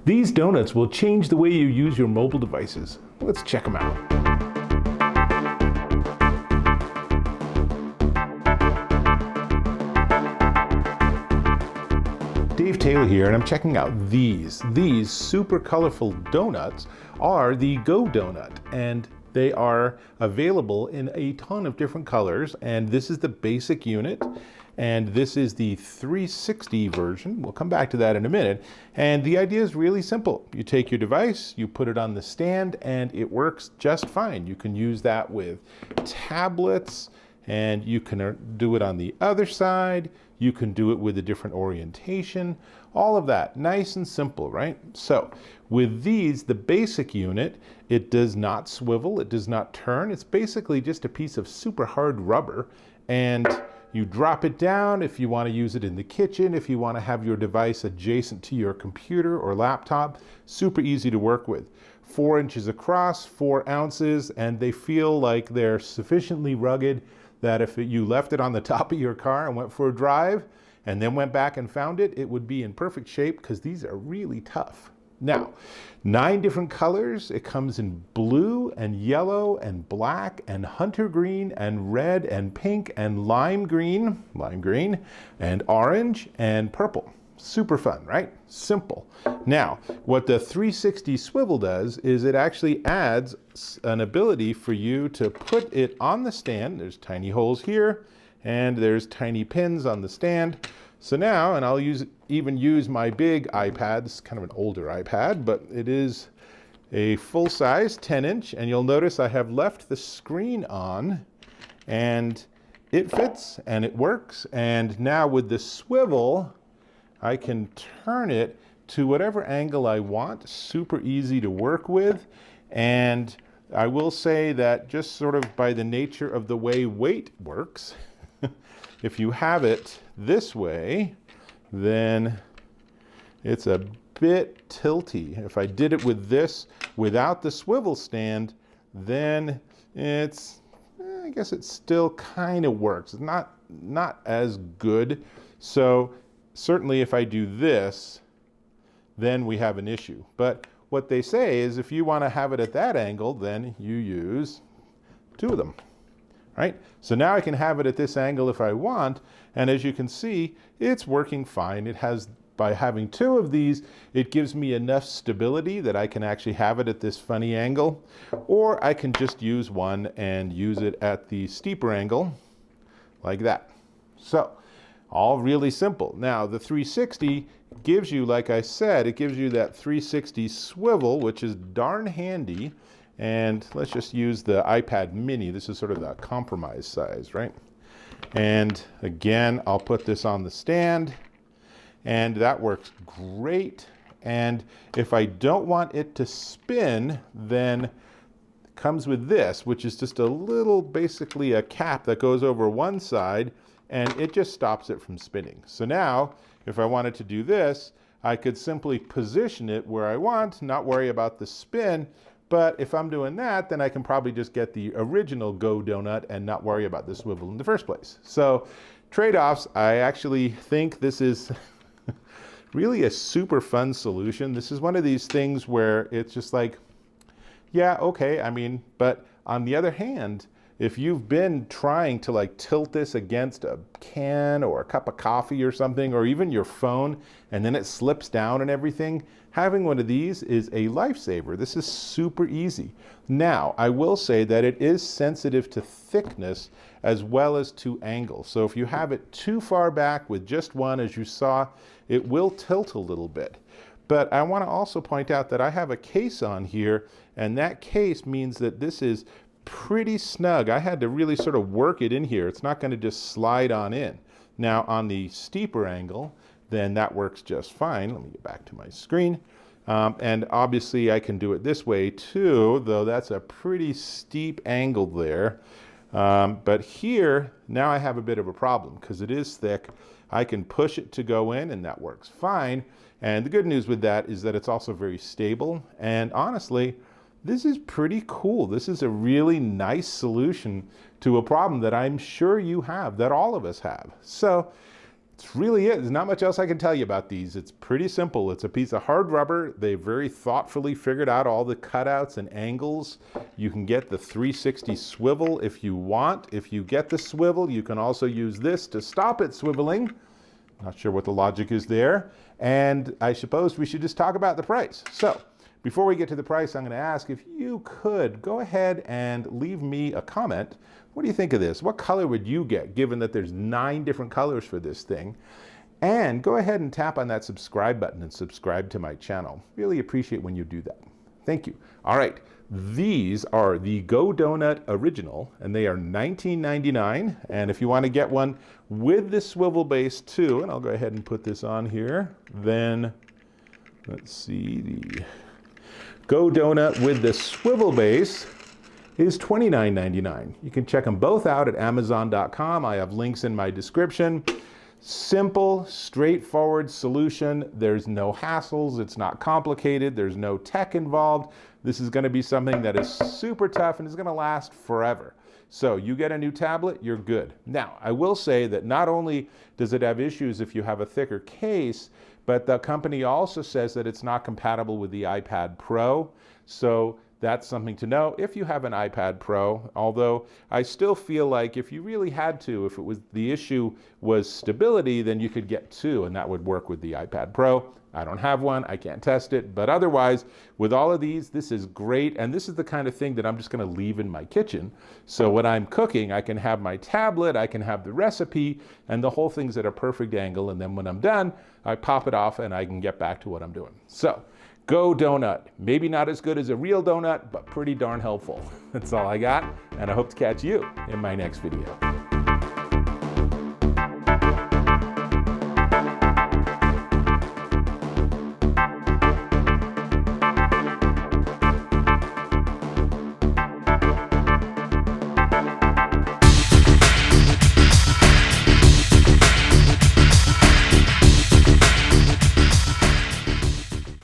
These donuts will change the way you use your mobile devices. Let's check them out. Dave Taylor here, and I'm checking out these. These super colorful donuts are the Go Donut, and they are available in a ton of different colors. And this is the basic unit, and this is the 360 version. We'll come back to that in a minute. And the idea is really simple. You take your device, you put it on the stand, and it works just fine. You can use that with tablets, and you can do it on the other side. You can do it with a different orientation, all of that, nice and simple, right? So with these, the basic unit, it does not swivel, it does not turn. It's basically just a piece of super hard rubber, and you drop it down if you want to use it in the kitchen, if you want to have your device adjacent to your computer or laptop. Super easy to work with. 4 inches across, 4 ounces, and they feel like they're sufficiently rugged that if you left it on the top of your car and went for a drive and then went back and found it, it would be in perfect shape because these are really tough. Now, 9 different colors. It comes in blue and yellow and black and hunter green and red and pink and lime green, and orange and purple. Super fun, right? Simple. Now, what the 360 swivel does is it actually adds an ability for you to put it on the stand. There's tiny holes here, and there's tiny pins on the stand. So now, and I'll even use my big iPad. This is kind of an older iPad, but it is a full-size 10-inch, and you'll notice I have left the screen on, and it fits, and it works. And now with the swivel, I can turn it to whatever angle I want. Super easy to work with. And I will say that just sort of by the nature of the way weight works, if you have it this way, then it's a bit tilty. If I did it with this without the swivel stand, then it's, I guess it still kind of works. It's not as good. So certainly if I do this, then we have an issue. But what they say is if you want to have it at that angle, then you use 2 of them, right? So now I can have it at this angle if I want, and as you can see, it's working fine. It has, by having 2 of these, it gives me enough stability that I can actually have it at this funny angle, or I can just use one and use it at the steeper angle, like that. So, all really simple. Now, the 360 gives you, like I said, it gives you that 360 swivel, which is darn handy. And let's just use the iPad mini. This is sort of the compromise size, right? And again, I'll put this on the stand, and that works great. And if I don't want it to spin, then it comes with this, which is just a little, basically a cap that goes over one side, and it just stops it from spinning. So now, if I wanted to do this, I could simply position it where I want, not worry about the spin. But if I'm doing that, then I can probably just get the original Go Donut and not worry about the swivel in the first place. So trade-offs, I actually think this is really a super fun solution. This is one of these things where it's just like, yeah, okay, I mean, but on the other hand, if you've been trying to like tilt this against a can or a cup of coffee or something, or even your phone, and then it slips down and everything, having one of these is a lifesaver. This is super easy. Now, I will say that it is sensitive to thickness as well as to angle. So if you have it too far back with just one, as you saw, it will tilt a little bit. But I want to also point out that I have a case on here, and that case means that this is pretty snug. I had to really sort of work it in here. It's not going to just slide on in. Now on the steeper angle, then that works just fine. Let me get back to my screen. And obviously I can do it this way too, though that's a pretty steep angle there. But here, now I have a bit of a problem because it is thick. I can push it to go in and that works fine. And the good news with that is that it's also very stable. And honestly, this is pretty cool. This is a really nice solution to a problem that I'm sure you have, that all of us have. So It's really it. There's not much else I can tell you about these. It's pretty simple. It's a piece of hard rubber. They very thoughtfully figured out all the cutouts and angles. You can get the 360 swivel if you want. If you get the swivel, you can also use this to stop it swiveling. Not sure what the logic is there. And I suppose we should just talk about the price. So before we get to the price, I'm going to ask if you could go ahead and leave me a comment. What do you think of this? What color would you get, given that there's 9 different colors for this thing? And go ahead and tap on that subscribe button and subscribe to my channel. Really appreciate when you do that. Thank you. All right, these are the Go Donut Original, and they are $19.99. And if you want to get one with the swivel base too, and I'll go ahead and put this on here, then let's see, the Go Donut with the swivel base is $29.99. You can check them both out at Amazon.com. I have links in my description. Simple, straightforward solution. There's no hassles. It's not complicated. There's no tech involved. This is going to be something that is super tough and is going to last forever. So you get a new tablet, you're good. Now, I will say that not only does it have issues if you have a thicker case, but the company also says that it's not compatible with the iPad Pro. So that's something to know if you have an iPad Pro, although I still feel like if you really had to, if it was the issue was stability, then you could get 2 and that would work with the iPad Pro. I don't have one, I can't test it, but otherwise, with all of these, this is great, and this is the kind of thing that I'm just gonna leave in my kitchen. So when I'm cooking, I can have my tablet, I can have the recipe, and the whole thing's at a perfect angle, and then when I'm done, I pop it off and I can get back to what I'm doing. So, Go Donut. Maybe not as good as a real donut, but pretty darn helpful. That's all I got, and I hope to catch you in my next video.